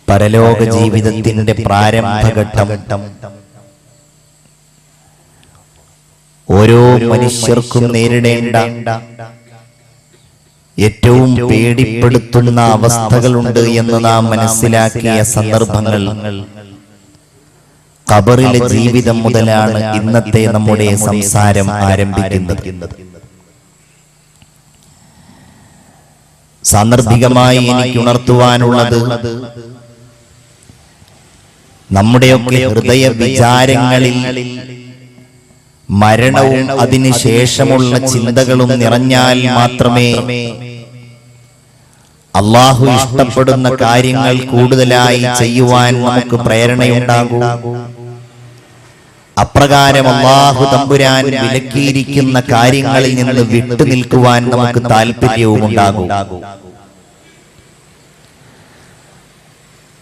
പരലോക ജീവിതത്തിന്റെ പ്രാരംഭഘട്ടം ഓരോ മനുഷ്യർക്കും നേരിടേണ്ട ഏറ്റവും പേടിപ്പെടുത്തുന്ന അവസ്ഥകളുണ്ട് എന്ന് നാം മനസ്സിലാക്കിയ സന്ദർഭങ്ങൾ ഖബറിലെ ജീവിതം മുതലാണ് ഇന്നത്തെ നമ്മുടെ സംസാരം ആരംഭിക്കുന്നത്. സാന്ദർഭികമായി എനിക്ക് ഉണർത്തുവാനുള്ളത് നമ്മുടെയൊക്കെ ഹൃദയ വിചാരങ്ങളിൽ മരണവും അതിനുശേഷമുള്ള ചിന്തകളും നിറഞ്ഞാൽ മാത്രമേ അല്ലാഹു ഇഷ്ടപ്പെടുന്ന കാര്യങ്ങൾ കൂടുതലായി ചെയ്യുവാൻ നമുക്ക് പ്രേരണയുണ്ടാകൂ. അപ്രകാരം അല്ലാഹു തമ്പുരാൻ വിലക്കിയിരിക്കുന്ന കാര്യങ്ങളിൽ നിന്ന് വിട്ടുനിൽക്കുവാൻ നമുക്ക് താല്പര്യവും ഉണ്ടാകും.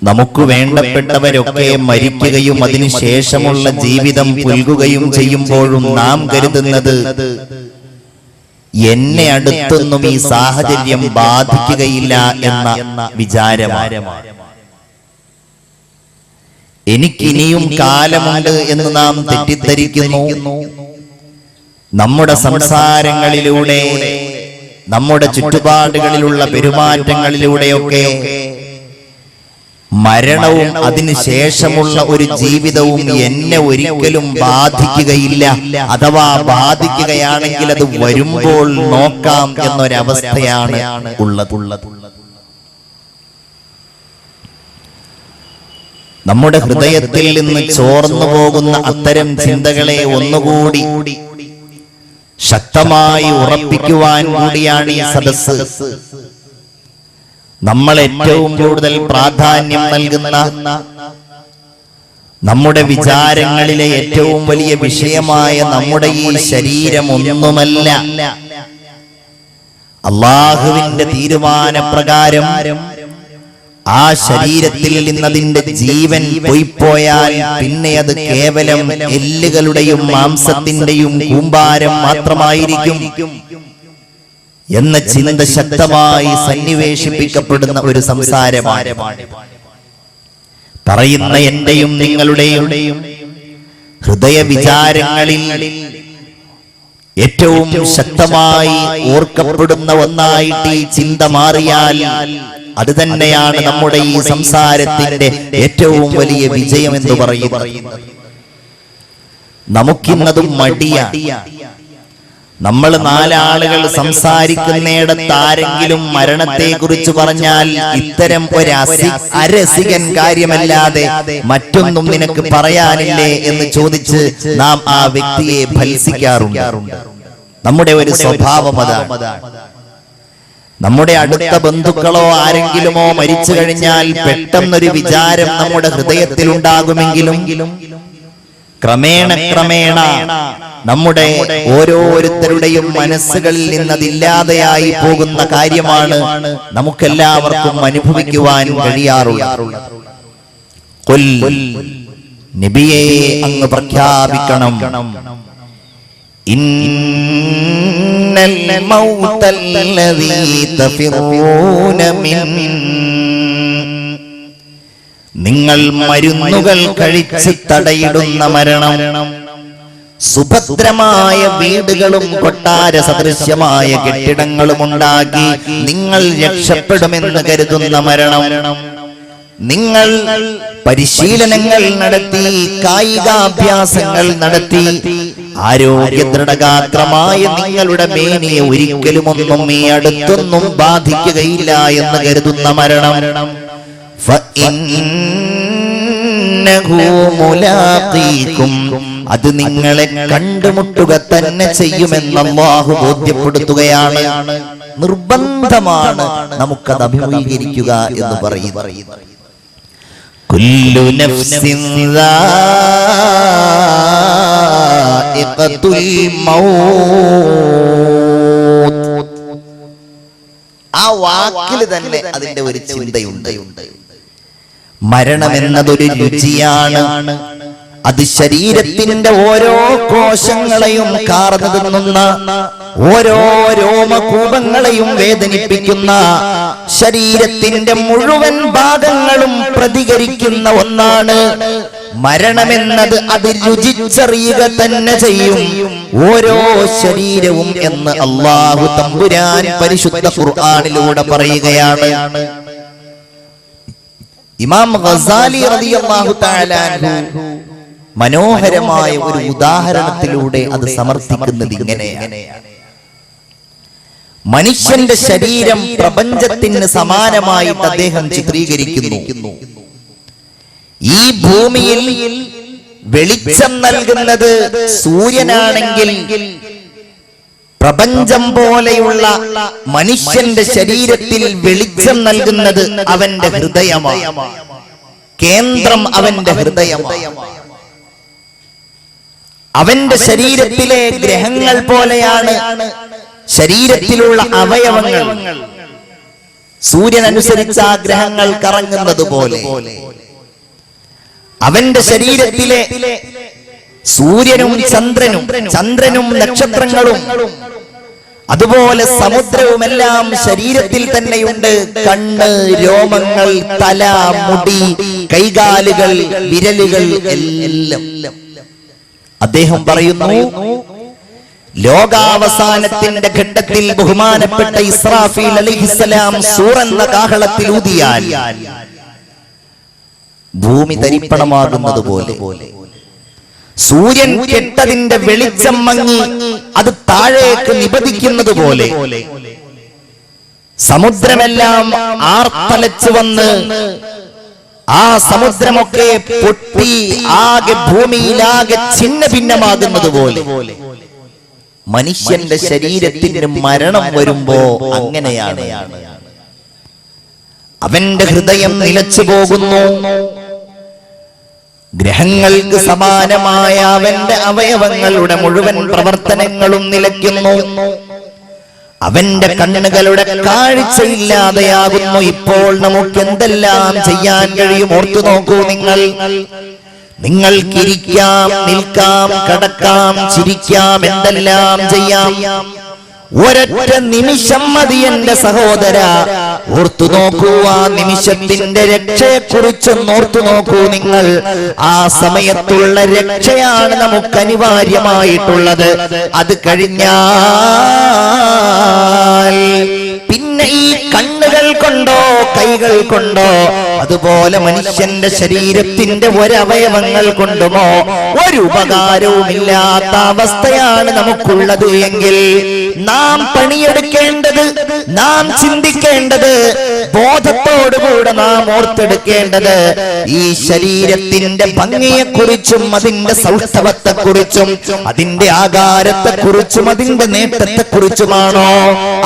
നമുക്ക് വേണ്ടപ്പെട്ടവരൊക്കെ മരിക്കുകയും അതിനുശേഷമുള്ള ജീവിതം പുൽകുകയും ചെയ്യുമ്പോഴും നാം കരുതുന്നത് എന്നെ അടുത്തൊന്നും ഈ സാഹചര്യം ബാധിക്കുകയില്ല എന്ന വിചാരമാണ്. എനിക്കിനിയും കാലമുണ്ട് എന്ന് നാം തെറ്റിദ്ധരിക്കുന്നു. നമ്മുടെ സംസാരങ്ങളിലൂടെ, നമ്മുടെ ചുറ്റുപാടുകളിലുള്ള പെരുമാറ്റങ്ങളിലൂടെയൊക്കെ മരണവും അതിനുശേഷമുള്ള ഒരു ജീവിതവും എന്നെ ഒരിക്കലും ബാധിക്കുകയില്ല, അഥവാ ബാധിക്കുകയാണെങ്കിൽ അത് വരുമ്പോൾ നോക്കാം എന്നൊരവസ്ഥയാണ് ഉള്ളത്. നമ്മുടെ ഹൃദയത്തിൽ നിന്ന് ചോർന്നു പോകുന്ന അത്തരം ചിന്തകളെ ഒന്നുകൂടി ശക്തമായി ഉറപ്പിക്കുവാൻ കൂടിയാണ് ഈ സദസ്സ്. നമ്മൾ ഏറ്റവും കൂടുതൽ പ്രാധാന്യം നൽകുന്ന, നമ്മുടെ വിചാരങ്ങളിലെ ഏറ്റവും വലിയ വിഷയമായ നമ്മുടെ ഈ ശരീരം ഒന്നുമല്ല. അല്ലാഹുവിന്റെ തീരുമാനപ്രകാരം ആ ശരീരത്തിൽ നിന്നതിന്റെ ജീവൻ പോയിപ്പോയാൽ പിന്നെ അത് കേവലം എല്ലുകളുടെയും മാംസത്തിന്റെയും കൂമ്പാരം മാത്രമായിരിക്കും എന്ന ചിന്ത ശക്തമായി സന്നിവേശിപ്പിക്കപ്പെടുന്ന ഒരു സംസാരമാണ്. പറയുന്ന എന്റെയും നിങ്ങളുടെയും ഹൃദയ വിചാരങ്ങളിൽ ഏറ്റവും ശക്തമായി ഓർക്കപ്പെടുന്ന ഒന്നായിട്ട് ഈ ചിന്ത മാറിയാൽ അത് തന്നെയാണ് നമ്മുടെ ഈ സംസാരത്തിന്റെ ഏറ്റവും വലിയ വിജയം എന്ന് പറയുന്നത്. നമുക്കിന്നതും മടിയാണ്. നമ്മൾ നാലാളുകൾ സംസാരിക്കുന്നിടത്ത് ആരെങ്കിലും മരണത്തെ കുറിച്ച് പറഞ്ഞാൽ ഇത്തരം ഒരു അരസികൻ കാര്യമല്ലാതെ മറ്റൊന്നും നിനക്ക് പറയാനില്ലേ എന്ന് ചോദിച്ച് നാം ആ വ്യക്തിയെ ഭത്സിക്കാറുണ്ട്. നമ്മുടെ ഒരു സ്വഭാവം അതാണ്. നമ്മുടെ അടുത്ത ബന്ധുക്കളോ ആരെങ്കിലുമോ മരിച്ചു കഴിഞ്ഞാൽ പെട്ടെന്നൊരു വിചാരം നമ്മുടെ ഹൃദയത്തിൽ ഉണ്ടാകുമെങ്കിലും ക്രമേണ നമ്മുടെ ഓരോരുത്തരുടെയും മനസ്സുകളിൽ നിന്നതില്ലാതെയായി പോകുന്ന കാര്യമാണ് നമുക്കെല്ലാവർക്കും അനുഭവിക്കുവാൻ കഴിയാറുള്ളത്. നബിയെ അങ്ങ് പ്രഖ്യാപിക്കണം, ഇന്നൽ മൗതല്ലദീ തഫിറൂന മിൻ, നിങ്ങൾ മരുന്നുകൾ കഴിച്ച് തടയിടുന്ന മരണം, സുഭദ്രമായ വീടുകളും കൊട്ടാര സദൃശ്യമായ കെട്ടിടങ്ങളും ഉണ്ടാക്കി നിങ്ങൾ രക്ഷപ്പെടുമെന്ന് കരുതുന്ന മരണം, നിങ്ങൾ പരിശീലനങ്ങൾ നടത്തി, കായികാഭ്യാസങ്ങൾ നടത്തി, ആരോഗ്യദൃഢഗാത്രമായ നിങ്ങളുടെ മേനിയെ ഒരിക്കലും ഒന്നും ഈ അടുത്തൊന്നും ബാധിക്കുകയില്ല എന്ന് കരുതുന്ന മരണം, അത് നിങ്ങളെ കണ്ടുമുട്ടുക തന്നെ ചെയ്യുമെന്ന് അല്ലാഹു ബോധ്യപ്പെടുത്തുകയാണ്. നിർബന്ധമാണ് നമുക്കത് അഭിമുഖീകരിക്കുക എന്ന് പറയുന്നു. കുല്ലു നഫ്സിൻ ദാഇഖത്തുൽ മൗത്ത്, ആ വാക്കിൽ തന്നെ അതിന്റെ ഒരു ചിന്തയുണ്ട്. മരണം എന്നതൊരു രുചിയാണ്. അത് ശരീരത്തിന്റെ ഓരോ കോശങ്ങളെയും കാർന്നു തിന്നുന്ന, ഓരോ രോമകൂപങ്ങളെയും വേദനിപ്പിക്കുന്ന, ശരീരത്തിന്റെ മുഴുവൻ ഭാഗങ്ങളും പ്രതികരിക്കുന്ന ഒന്നാണ്. മരണമെന്നത് അത് രുചിച്ചറിയുക തന്നെ ചെയ്യും ഓരോ ശരീരവും എന്ന് അല്ലാഹു തമ്പുരാൻ പരിശുദ്ധ ഖുർആനിലൂടെ പറയുകയാണ്. ഇമാം ഗസാലി റളിയല്ലാഹു തആല അൻഹു മനോഹരമായ ഒരു ഉദാഹരണത്തിലൂടെ അത് സമർത്ഥിക്കുന്നത് ഇങ്ങനെയാണ്. മനുഷ്യന്റെ ശരീരം പ്രപഞ്ചത്തിന് സമാനമായിട്ട് അദ്ദേഹം ചിത്രീകരിക്കുന്നു. ഈ ഭൂമിയിൽ വെളിച്ചം നൽകുന്നത് സൂര്യനാണെങ്കിൽ പ്രപഞ്ചം പോലെയുള്ള മനുഷ്യന്റെ ശരീരത്തിൽ വെളിച്ചം നൽകുന്നത് അവന്റെ ഹൃദയമാണ്. കേന്ദ്രം അവന്റെ ഹൃദയമാണ്. അവന്റെ ശരീരത്തിലെ ഗ്രഹങ്ങൾ പോലെയാണ് ശരീരത്തിലുള്ള അവയവങ്ങൾ. സൂര്യനനുസരിച്ച് ആ ഗ്രഹങ്ങൾ കറങ്ങുന്നത് പോലെ അവന്റെ ശരീരത്തിലെ സൂര്യനും ചന്ദ്രനും നക്ഷത്രങ്ങളും അതുപോലെ സമുദ്രവുമെല്ലാം ശരീരത്തിൽ തന്നെയുണ്ട്. കണ്ണ്, രോമങ്ങൾ, തല, മുടി, കൈകാലുകൾ, വിരലുകൾ എല്ലാം. അദ്ദേഹം പറയുന്നു, ലോകാവസാനത്തിന്റെ ഘട്ടത്തിൽ ബഹുമാനപ്പെട്ട ഇസ്രാഫീൽ അലൈഹിസ്സലാം സൂർ എന്ന കാഹളത്തിൽ ഊതിയാൽ ഭൂമി തരിപ്പണമാകുന്നത് പോലെ, സൂര്യൻ കെട്ടതിന്റെ വെളിച്ചം മങ്ങി അത് താഴേക്ക് നിപതിക്കുന്നത് പോലെ, സമുദ്രമെല്ലാം ആർത്തലച്ചു വന്ന് ആ സമുദ്രമൊക്കെ പൊട്ടി ആകെ ഭൂമിയിലാകെ ഛിന്ന ഭിന്നമാകുന്നത് പോലെ മനുഷ്യന്റെ ശരീരത്തിന് മരണം വരുമ്പോ അങ്ങനെയാണ്. അവന്റെ ഹൃദയം നിലച്ചു പോകുന്നു. ഗ്രഹങ്ങൾക്ക് സമാനമായ അവന്റെ അവയവങ്ങളുടെ മുഴുവൻ പ്രവർത്തനങ്ങളും നിലയ്ക്കുന്നു. അവന്റെ കണ്ണുകളുടെ കാഴ്ചയില്ലാതെയാകുന്നു. ഇപ്പോൾ നമുക്ക് എന്തെല്ലാം ചെയ്യാൻ കഴിയും ഓർത്തു നോക്കൂ. നിങ്ങൾക്കിരിക്കാം, നിൽക്കാം, കടക്കാം, ചിരിക്കാം, എന്തെല്ലാം ചെയ്യാം. ഒരൊറ്റ നിമിഷം മതി എന്റെ സഹോദര. ഓർത്തു നോക്കൂ, ആ നിമിഷത്തിന്റെ രക്ഷയെക്കുറിച്ചൊന്ന് ഓർത്തു നോക്കൂ നിങ്ങൾ. ആ സമയത്തുള്ള രക്ഷയാണ് നമുക്ക് അനിവാര്യമായിട്ടുള്ളത്. അത് കഴിഞ്ഞാൽ പിന്നെ ഈ കണ്ണുകൾ കൊണ്ടോ കൈകൾ കൊണ്ടോ അതുപോലെ മനുഷ്യന്റെ ശരീരത്തിന്റെ ഒരവയവങ്ങൾ കൊണ്ടുമോ ഒരു ഉപകാരവുമില്ലാത്ത അവസ്ഥയാണ് നമുക്കുള്ളത് എങ്കിൽ നാം പണിയെടുക്കേണ്ടത്, നാം ചിന്തിക്കേണ്ടത്, ബോധത്തോടുകൂടെ നാം ഓർത്തെടുക്കേണ്ടത് ഈ ശരീരത്തിന്റെ ഭംഗിയെക്കുറിച്ചും അതിന്റെ സൗഷ്ഠവത്തെക്കുറിച്ചും അതിന്റെ ആകാരത്തെക്കുറിച്ചും അതിന്റെ നേട്ടത്തെക്കുറിച്ചുമാണോ,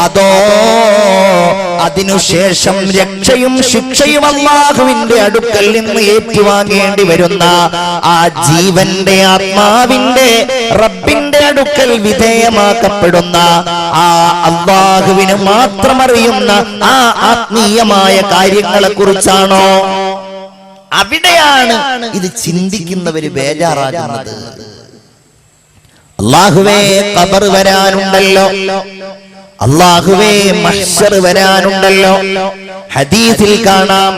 അതോ അതിനുശേഷം രക്ഷയും ശിക്ഷയും അല്ലാഹുവിന്റെ അടുക്കൽ നിന്ന് ഏറ്റുവാങ്ങേണ്ടി വരുന്ന ആ ജീവന്റെ ആത്മാവിന്റെ റബ്ബിന്റെ അടുക്കൽ വിധേയമാക്കപ്പെടുന്ന ആ അല്ലാഹുവിന് മാത്രം അറിയുന്ന ആ ആത്മീയമായ കാര്യങ്ങളെ കുറിച്ചാണോ? അവിടെയാണ് ഇത് ചിന്തിക്കുന്നവര് ബേജാറാകുന്നത്. അല്ലാഹുവേ, ഖബർ വരാനുണ്ടല്ലോ, അല്ലാഹുവേ, മഹ്ശർ വരാനുണ്ടല്ലോ. ഹദീസിൽ കാണാം,